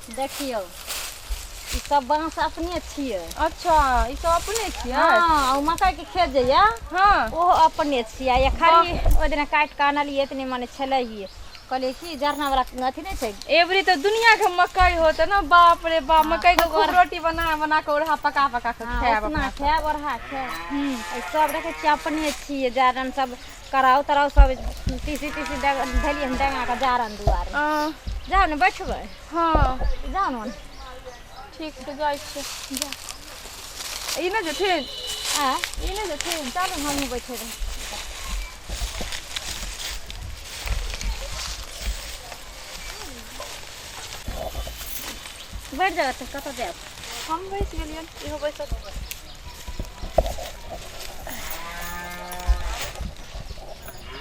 देखियो ई सब बांस अपने छिए। अच्छा ई सब अपने छिए। हां मकई के खेत जइया हां ओ अपने छिए। या खाली ओ दिन काट के आनलिए इतने माने छलैए कहले कि जरना वाला अथी नहीं छै। एवरी तो दुनिया के मकई होता ना बाप रे बाप। मकई के रोटी बना बना के ओढ़ा पका पका के खाएब अपना खाएब ओढ़ा खाएब। सब देखे छी अपने छिए। जारन सब कराउ तराउ सब तीसी धैलिए डांगा के जारन दुआर जाओ ने बैठबै। हां जाओ ने ठीक से जाय छै जा। ई ने जेथिन ई ने जेथिन चलू हमहूँ बैठे रही। बैठ जाओ तो कत जाओ। हम बैठ गेलिए इहो बैठत।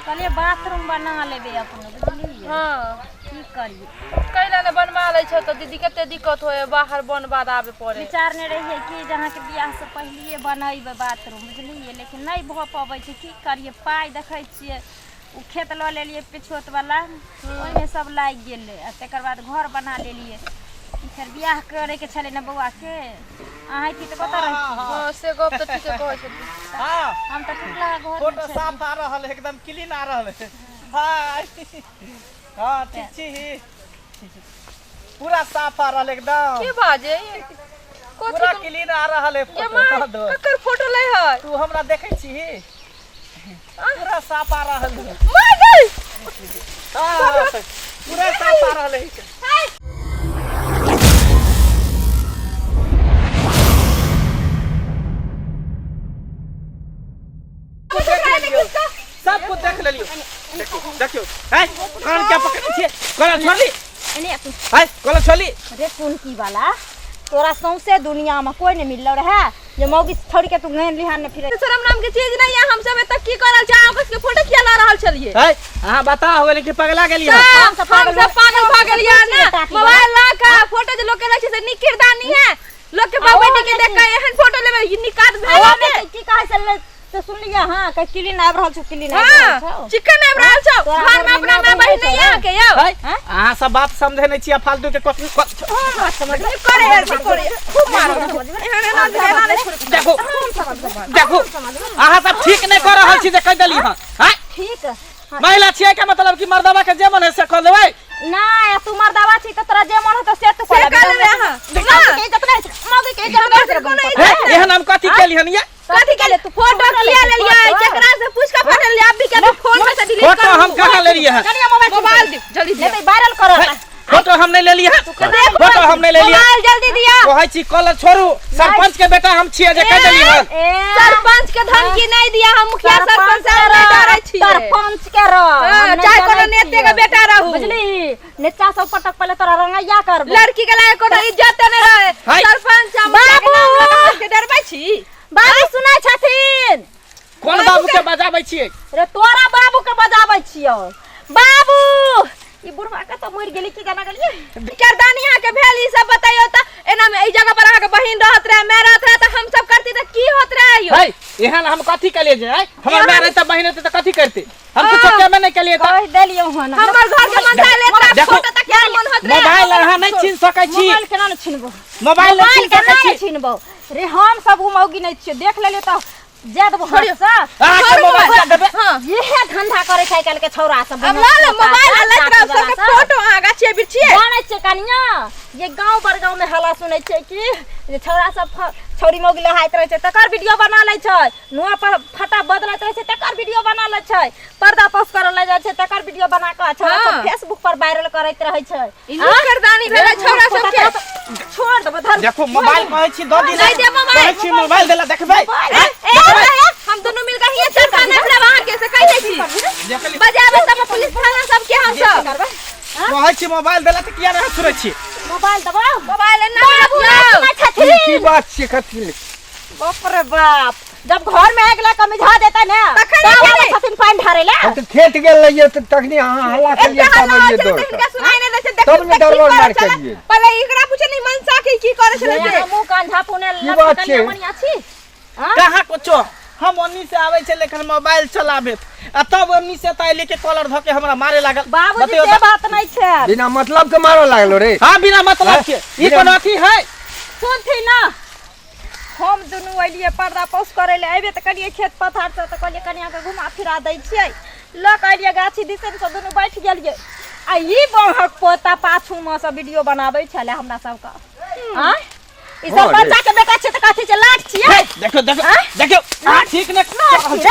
कहलिए बाथरूम बना लेबे अपने बुझलिए। हां की करिए कैला ने बनवा ले छ तो दीदी कते दिक्कत होए बाहर बन बाद आवे पड़े। विचार ने रहिए कि जहाँ के बियाह से पहले बनैबे बाथरूम बुझलिए लेकिन नहीं भ पाबै छै। की करिए पाई देखै छिए उ खेत ल लेलिए पिछोत वाला ओइ में सब लाग गेलै आ तकर बाद घर बना लेलिए। फिर बियाह करे के छले न बउआ के आइ थी तो कत रही। हां से गप तो ठीक कहै छै। हां हम तो टुकला घर फोटो साफ आ रहल है एकदम क्लीन आ रहल है। हां हां ठीक छी पूरा साफ आ रहल एकदम। की बाजे पूरा क्लीन आ रहल है फोटो दो। ककर फोटो ले है तू हमरा देखै छी पूरा साफ आ रहल है। माय गई हां पूरा साफ आ रहल है। सब कुछ देख लेलियो। देखियो है कान क्या पकड़े छे गला छोड़ली एने है गला छोड़ली। अरे कौन की वाला तोरा सौंसे दुनिया में कोई नहीं मिलल रहे जे मौगी छोड़ के तू गैन लिहान ने फिरे। शर्म नाम के चीज नहीं है। हम सब तक की करल छ आपस के फोटो किया ला रहल छलिए। है हां बता होले कि पगला गेली है। हम सब पागल भ गेलिए ना। मोबाइल ला के फोटो जे लोग के लगे से निकिरदानी है लोग के बाप बेटी के देख के एहन फोटो लेबे ई निकात भेला में की कहे से तो सुन लिया। हां कह क्लीन आब रहल छ क्लीन आब रहल छ चिकन आब रहल छ घर में अपना मां बहिन नहीं है के यौ। है हां सब बात समझे नहीं छी फालतू के समझ नहीं करे यार करे खूब मारो एहन ना देखो देखो अहां सब ठीक नहीं कर रहल छी जे कह देली हां है ठीक महिला छिए के मतलब कि मर्दवा के जे मन है से कर देबै ना तू मर्दवा छी त तोरा जे मन हो त से तू कर ले हां ना के जतना मौगी के जतना एहन हम कथि केली हन ये कथि के ले तू फोटो किया ले लिया केकरा से पूछ के फोटो ले अब भी के फोन में से डिलीट कर। फोटो हम कहां ले लिए हैं। कनिया मोबाइल दे जल्दी दे नहीं वायरल करो। फोटो हम नहीं ले लिए हैं। फोटो हम नहीं ले लिए मोबाइल जल्दी दिया। कहै छी कल छोड़ू सरपंच के बेटा हम छिए जे कह देली हन। सरपंच के धमकी नहीं दिया हम मुखिया सरपंच से नहीं डरै छी। सरपंच के रह चाहे कोनो नेता के बेटा रहू बुझली नेता सब पटक पहले तोरा रंगैया करबे। लड़की के लायक कोनो इज्जत नहीं रहे। सरपंच हम बाबू के डरबै छी। बाबू सुनै छथिन कोन बाबू के बजाबै छिए रे तोरा बाबू के बजाबै छियो। बाबू ई बुढ़वा के तो मर गेली की गाना गेलिए करदानी यहाँ के भेल ई सब बताइयो त एना में ई जगह पर आके बहिन रहत रहे मैं रहत रहे त हम सब करती त की होत रहे यो। है एहन हम कथि केलिए जे हमर मां रहत बहिन रहत त कथि करते हम कुछ के में नहीं केलिए त कह देलियो हन हमर घर के मंसा लेत फोटो त क्या मन होत रहे। मोबाइल अहाँ नहीं छीन सकै छी। मोबाइल केना न छिनबो मोबाइल नहीं छीन सकै छी। छिनबो रे हम सब मौगी नहीं छिए देख लेलियो त जाद बहुत सा अहाँ मोबाइल देबे। हां ये धंधा करे छै कल के छौरा सब अब ला मोबाइल लत रह सब फोटो आगा छिए बिछिए जानै छै कनिया ये गांव बरगांव में हल्ला सुनै छै कि जे छौरा सब छौरी मौगी लहाइत रहे छै तकर वीडियो बना लै छै नुआ पर फटा बदलैत रहे छै तकर वीडियो बना लै छै पर्दा पोस्ट कर ले जाय छै तकर वीडियो बना के छौरा सब फेसबुक पर वायरल करैत रहे छै। ई करदानी भेले छौरा सब के छोड़ दब धर देखो मोबाइल कहै छी दो दिन नहीं दे मोबाइल कहै छी मोबाइल देला देखबै हम दोनों मिल के ये चर्चा नहीं भेला वहां के से कह दे छी बजाबे तब पुलिस थाना सब के हम सब कहै छी मोबाइल देला त किया नहीं सुरै छी। मोबाइल दबा मोबाइल ना की बात छी कथि बाप रे बाप जब घर में अगला कमिझा देता ना तब छथिन पानी ढारे ले हम तो खेत गेल रहिए त तखनी अहाँ हल्ला करिए तब ये दौड़ इनका सुनाई नहीं देते तब ने दौड़ मार के दिए। पहले इकरा पूछे नहीं मनसा की करय छले मुंह कान झापुने की बात लटकल छै? मनिया छी कहां कुछो हम ओन्नी से आवे छे लेकिन मोबाइल चलाबे आ तब ओन्नी से ताई लेके कॉलर धके हमरा मारे लागल। बाबूजी बतैयो से बात नहीं छे। बिना मतलब के मारो लागलो रे। हां बिना मतलब के ई बिना- कोनो अथी है। सुनथी ना हम दुनू अलिए पर्दा पोस करे ले अबे त कलिए खेत पथार से त कलिए कनिया के घुमा फिरा दै छियै ल कलिए गाछी दिसन से दुनू बैठ गेलिए आ ई बहक पोता पाछू में से वीडियो बनाबै छले हमरा सब का हां ई सब हाँ, बच्चा के बेटा छै त कथि छै लाट छियै देखो देखो देखो ठीक ने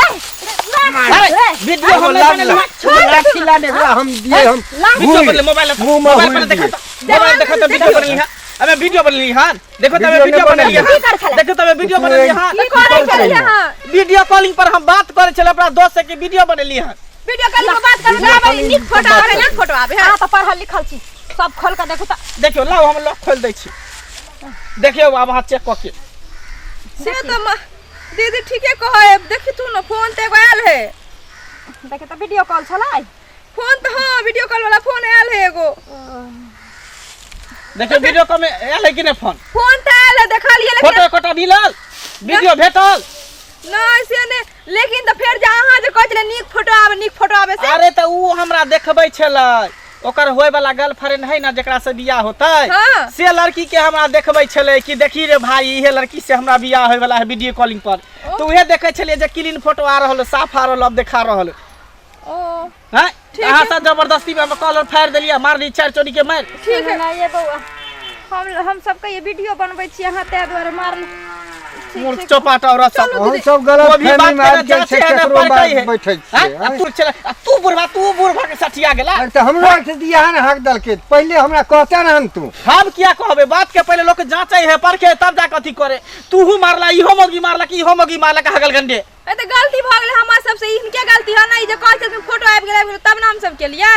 अरे वीडियो हम लाठी लाने हम दिए हम वीडियो बन मोबाइल मुंह में मोबाइल पर हुई देखो दिए। मोबाइल देखो तो वीडियो बन लिया हमें वीडियो बन ली हां देखो तो वीडियो वीडियो बन नहीं लिया बना। देखो तो वीडियो बन लिया हां की करे छलिए हां वीडियो कॉलिंग पर हम बात करे छले अपना दोस्त से की वीडियो बन ली हां वीडियो कॉल में बात कर वीडियो ले कॉलिंग निक फोटो बात आवे ना करी। फोटो आवे हां हां त पढ़ल लिखल छी सब खोल के देखू त देखियो लाओ हम लॉक खोल दै छी देखियो अब हाथ चेक क के से तो दीदी ठीके कहे देखी तू ना फोन ते एगो आयल है देखे त वीडियो कॉल छलै फोन तो हां वीडियो कॉल वाला फोन आयल है एगो देखियो वीडियो कॉल में आले कि ने फोन फोन तो आयल है देखा लिए फोटो लेकिन कोटा मिलल वीडियो भेटल नहीं से ने लेकिन तो फिर जहां जे कहले निक फोटो आवे से अरे त ऊ हमरा देखबै छलै ओकर होय वाला गर्लफ्रेंड है ना जेकरा से बियाह होतै हाँ। से लड़की के हमरा देखबै छलै कि देखी रे भाई इहे लड़की से हमरा बियाह होय वाला है वीडियो कॉलिंग पर तो उहे देखै छलिए जे क्लीन फोटो आ रहल साफ आ रहल अब देखा रहल ओ हैं अहाँ से जबरदस्ती में हम कॉलर फाड़ देलिए मार दी चार चोरी के मार ठीक है ना ये बउआ हम सबके ये वीडियो बनबै छी अहाँ ते द्वारे मार मूर्ख चौपाट और सब हम सब गलत वो भी बात फहमी में आबि करे गेल छै जाते हैं ना, केकरो पर बात कही है। बैठै हैं? छियै आ तू चला आ तू बुढ़वा के सठिया गेला अरे तो हमरो से दिया है ना हक दल के पहले हमरा कहते ना तू हम क्या कहबे बात के पहले लोग के जांचै है परखे तब जा कथी करे तूहू मारला इहो मोगी मारला कि इहो मोगी मारला का हगल गंडे ए तो गलती भ गेले हमरा सब से इनके गलती है ना ई जे कहै छथिन फोटो आबि गेलै तब नाम सब के लिए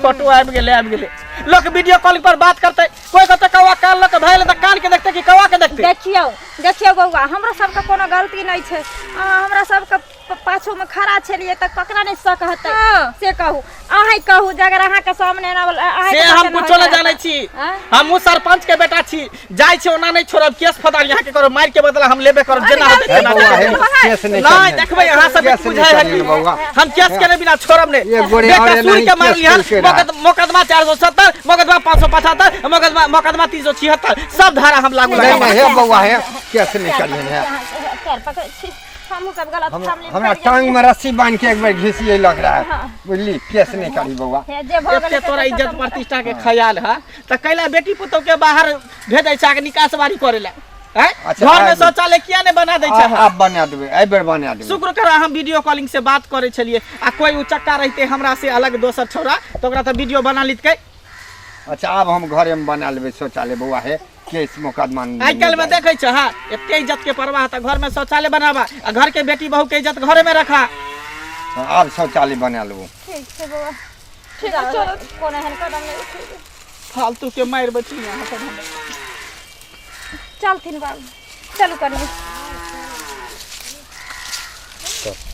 फोटो आबि गेले लोग वीडियो कॉल पर बात करते कोई कहते कौवा कान लक धैले त कान के देखते कि कौवा के देखते देखियो बउआ हमरा सबके कोनो गलती नहीं छै हमरा सबके पाछू में खड़ा छलिए त ककरा नहीं सक हतै हाँ। से कहू अहीं कहू जगर अहाँ के सामने ना अहाँ से हम कुछो न जानै छी हम सरपंच के बेटा छी जाय छी ओना नहीं छोड़ब केस फदार यहाँ के करो मार के बदला हम लेबे करब जेना अरे होतै बउआ है तेना केस नहीं नहीं देखबै अहाँ सब केस बुझाय है नहीं कि बउआ हम केस करे बिना छोड़ब ये नहीं गोरे और बेटा सूर नहीं के मार केस लिया करके रहा। मुकदमा 470 मुकदमा 575 मुकदमा 376 सब धारा हम लागू नहीं लगाबे है बउआ है केस नहीं करिए है पैर पकड़ छी हमहू सब गलत फैमिली हमरा टांग में रस्सी बांध के एक बार घिसिए लग रहा है बुझली केस नहीं करी बउआ जे भ एते तोरा इज्जत प्रतिष्ठा के ख्याल है त कैला बेटी पुतौ के बाहर भेजै छै निकासवारी करेला हैं अच्छा, घर में आबि। शौचालय किया ने बना दै छै आप बना देबे आई बेर बना देबे शुक्र कर हम वीडियो कॉलिंग से बात करे छलिए आ कोई उचक्का रहते हमरा से अलग दोसर छोरा तो ओकरा त वीडियो बना लितकै अच्छा अब हम घरे में बना लेबे शौचालय बउआ है केस मुकदमा आइ काल में देखे छ हां एते इज्जत के परवाह त घर में शौचालय बनावा आ घर के बेटी बहू के इज्जत घरे में रखा अब शौचालय बना लेबो ठीक छै बउआ ठीक है चलो कोनो हन कदम नहीं उठेबे फालतू के मार बची यहाँ सब हम चलथिन बाबू चलू करिए